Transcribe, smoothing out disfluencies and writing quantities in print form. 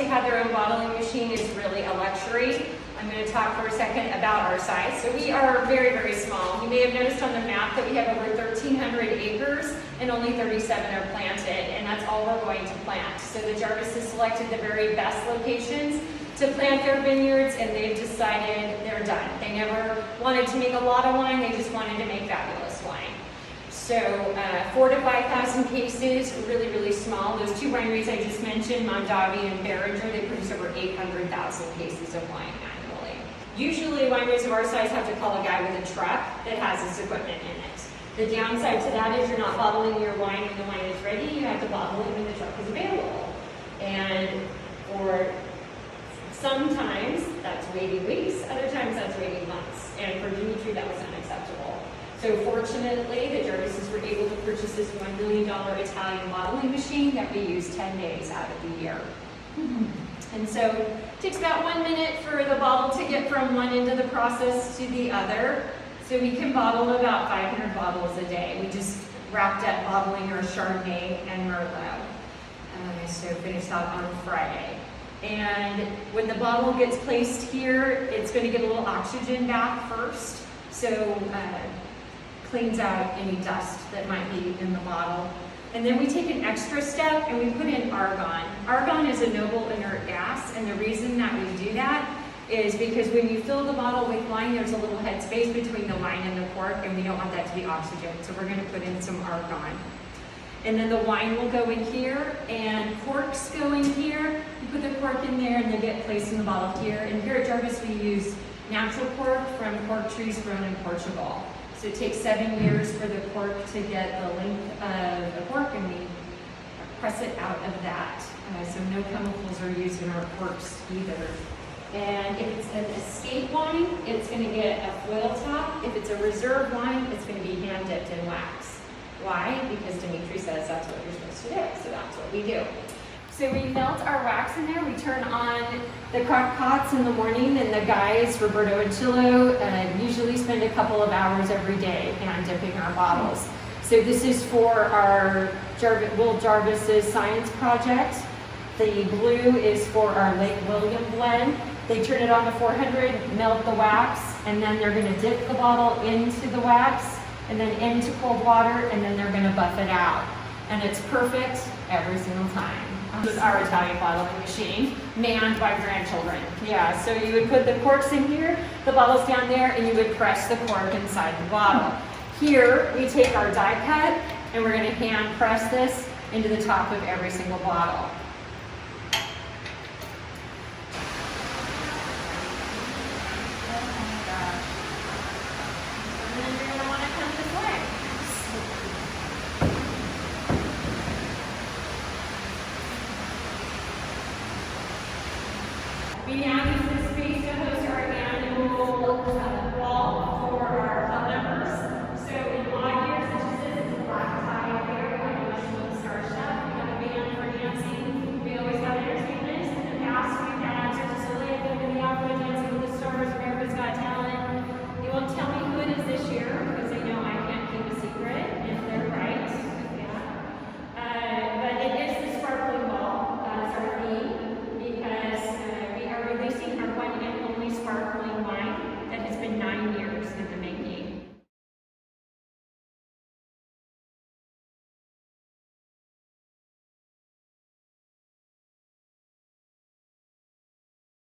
have their own bottling machine is really a luxury. I'm going to talk for a second about our size. So we are very, very small. You may have noticed on the map that we have over 1,300 acres and only 37 are planted, and that's all we're going to plant. So the Jarvis has selected the very best locations to plant their vineyards, and they've decided they're done. They never wanted to make a lot of wine, they just wanted to make fabulous wine. So 4,000 to 5,000 cases, really, really small. Those two wineries I just mentioned, Mondavi and Barringer, they produce over 800,000 cases of wine annually. Usually wineries of our size have to call a guy with a truck that has this equipment in it. The downside to that is you're not bottling your wine when the wine is ready, you have to bottle it when the truck is available. And for sometimes that's waiting weeks, other times that's waiting months. And for Dimitri, that was unacceptable. So fortunately, the Jarvises were able to purchase this $1 million Italian bottling machine that we use 10 days out of the year. And so it takes about 1 minute for the bottle to get from one end of the process to the other. So we can bottle about 500 bottles a day. We just wrapped up bottling our Chardonnay and Merlot. So finished out on Friday. And when the bottle gets placed here, it's going to get a little oxygen bath first. So cleans out any dust that might be in the bottle. And then we take an extra step and we put in argon. Argon is a noble inert gas, and the reason that we do that is because when you fill the bottle with wine, there's a little headspace between the wine and the cork, and we don't want that to be oxygen, so we're going to put in some argon. And then the wine will go in here, and corks go in here. You put the cork in there, and they get placed in the bottle here. And here at Jarvis, we use natural cork from cork trees grown in Portugal. So it takes 7 years for the cork to get the length of the cork, and we press it out of that. So no chemicals are used in our corks either. And if it's an estate wine, it's going to get a foil top. If it's a reserve wine, it's going to be hand dipped in wax. Why? Because Dimitri says that's what you're supposed to do, so that's what we do. So we melt our wax in there. We turn on the crock pots in the morning, and the guys, Roberto and Chilo, usually spend a couple of hours every day hand dipping our bottles. So this is for our Will Jarvis's science project. The blue is for our Lake William blend. They turn it on to 400, melt the wax, and then they're going to dip the bottle into the wax, and then into cold water, and then they're going to buff it out. And it's perfect every single time. This is our Italian bottling machine, manned by grandchildren. Yeah, so you would put the corks in here, the bottle's down there, and you would press the cork inside the bottle. Here, we take our die cut, and we're going to hand press this into the top of every single bottle. We now use this space to host our annual